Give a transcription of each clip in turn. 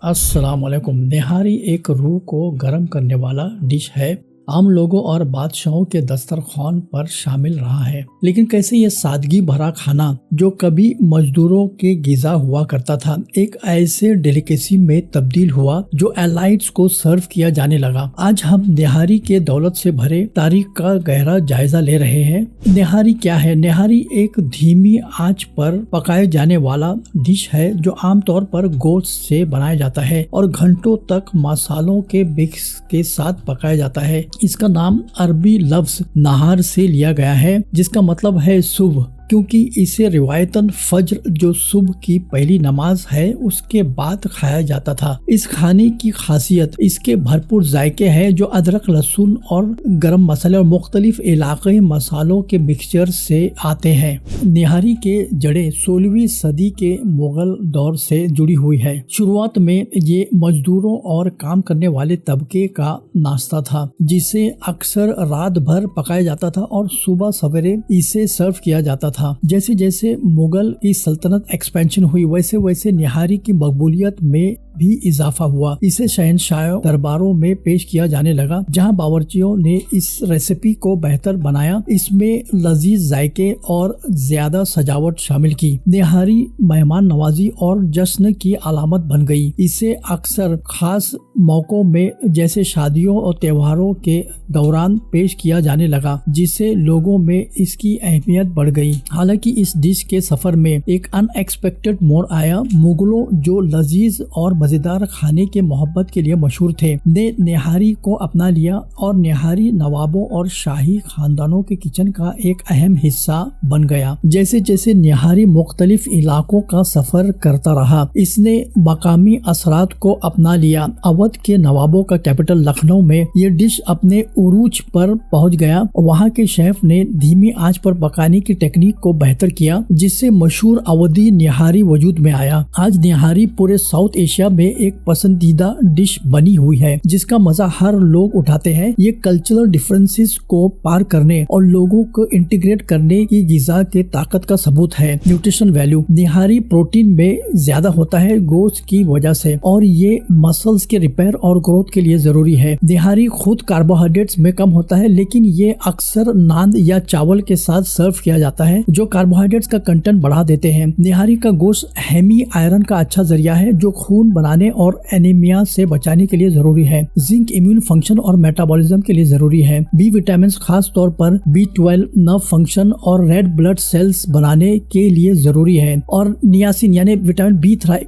अस्सलाम वालेकुम। निहारी एक रूह को गर्म करने वाला डिश है। आम लोगों और बादशाहों के दस्तरखान पर शामिल रहा है, लेकिन कैसे ये सादगी भरा खाना जो कभी मजदूरों के गिज़ा हुआ करता था, एक ऐसे डेलिकेसी में तब्दील हुआ जो एलाइट्स को सर्व किया जाने लगा। आज हम निहारी के दौलत से भरे तारीख का गहरा जायजा ले रहे हैं। निहारी क्या है? निहारी एक धीमी आंच पर पकाए जाने वाला डिश है जो आमतौर पर गोश्त से बनाया जाता है और घंटों तक मसालों के मिक्स के साथ पकाया जाता है। इसका नाम अरबी लफ्ज नहार से लिया गया है, जिसका मतलब है सुबह, क्योंकि इसे रिवायतन फज्र जो सुबह की पहली नमाज है उसके बाद खाया जाता था। इस खाने की खासियत इसके भरपूर जायके हैं जो अदरक, लहसुन और गरम मसाले और मुख्तलिफ इलाक़ाई मसालों के मिक्सचर से आते हैं। निहारी के जड़ें 16वीं सदी के मुगल दौर से जुड़ी हुई है। शुरुआत में ये मजदूरों और काम करने वाले तबके का नाश्ता था, जिसे अक्सर रात भर पकाया जाता था और सुबह सवेरे इसे सर्व किया जाता था। जैसे जैसे मुगल की सल्तनत एक्सपेंशन हुई, वैसे वैसे निहारी की मकबूलियत में भी इजाफा हुआ। इसे शहनशाह दरबारों में पेश किया जाने लगा, जहां बावर्चियों ने इस रेसिपी को बेहतर बनाया। इसमें लजीज जायके और ज्यादा सजावट शामिल की। निहारी मेहमान नवाजी और जश्न की अलामत बन गई। इसे अक्सर खास मौकों में जैसे शादियों और त्योहारों के दौरान पेश किया जाने लगा, जिससे लोगों में इसकी अहमियत बढ़ गई। हालांकि इस डिश के सफर में एक अनएक्सपेक्टेड मोड़ आया। मुगलों, जो लजीज और मजेदार खाने के मोहब्बत के लिए मशहूर थे, ने निहारी को अपना लिया और निहारी नवाबों और शाही खानदानों के किचन का एक अहम हिस्सा बन गया। जैसे जैसे निहारी मुख्तलिफ इलाकों का सफर करता रहा, इसने मकामी असरात को अपना लिया। अवध के नवाबों का कैपिटल लखनऊ में ये डिश अपने उरूज पर पहुंच गया। वहाँ के शेफ ने धीमी आंच पर पकाने की टेक्निक को बेहतर किया, जिससे मशहूर अवधी निहारी वजूद में आया। आज निहारी पूरे साउथ एशिया में एक पसंदीदा डिश बनी हुई है, जिसका मजा हर लोग उठाते हैं। ये कल्चरल डिफरेंसेस को पार करने और लोगों को इंटीग्रेट करने की गिजा के ताकत का सबूत है। न्यूट्रिशन वैल्यू: निहारी प्रोटीन में ज्यादा होता है गोश्त की वजह से, और ये मसल्स के रिपेयर और ग्रोथ के लिए जरूरी है। निहारी खुद कार्बोहाइड्रेट्स में कम होता है, लेकिन ये अक्सर नान या चावल के साथ सर्व किया जाता है, जो कार्बोहाइड्रेट्स का कंटेंट बढ़ा देते हैं। निहारी का गोश्त हेमी आयरन का अच्छा जरिया है, जो खून बनाने और एनीमिया से बचाने के लिए जरूरी है। जिंक इम्यून फंक्शन और मेटाबॉलिज्म के लिए जरूरी है। बी विटामिन खास तौर पर B12 नर्व फंक्शन और रेड ब्लड सेल्स बनाने के लिए जरूरी है, और नियासिन यानी विटामिन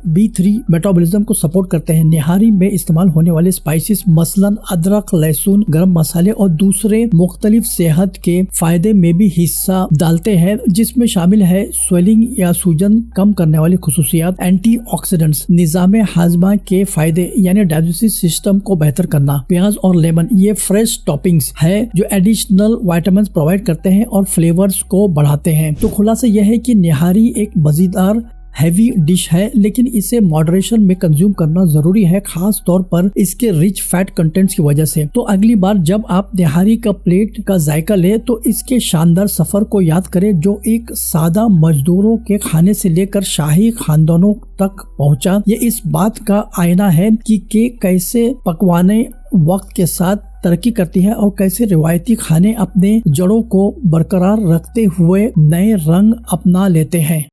B3 मेटाबॉलिज्म को सपोर्ट करते हैं। निहारी में इस्तेमाल होने वाले स्पाइसेस मसलन अदरक, लहसुन, गरम मसाले और दूसरे मुख्तलिफ सेहत के फायदे में भी हिस्सा डालते हैं, जिसमें शामिल है स्वेलिंग या सूजन कम करने वाली खुसूसियात, एंटीऑक्सीडेंट्स, निजामे हाजमा के फायदे यानी डाइजेस्टिव सिस्टम को बेहतर करना। प्याज और लेमन ये फ्रेश टॉपिंग्स है जो एडिशनल विटामिन प्रोवाइड करते हैं और फ्लेवर्स को बढ़ाते हैं। तो खुलासा यह है कि निहारी एक मजेदार हैवी डिश है, लेकिन इसे मॉडरेशन में कंज्यूम करना जरूरी है, खास तौर पर इसके रिच फैट कंटेंट्स की वजह से। तो अगली बार जब आप निहारी का प्लेट का जायका ले, तो इसके शानदार सफर को याद करें जो एक सादा मजदूरों के खाने से लेकर शाही खानदानों तक पहुंचा। ये इस बात का आईना है कि कैसे पकवाने वक्त के साथ तरक्की करती है और कैसे रिवायती खाने अपने जड़ों को बरकरार रखते हुए नए रंग अपना लेते हैं।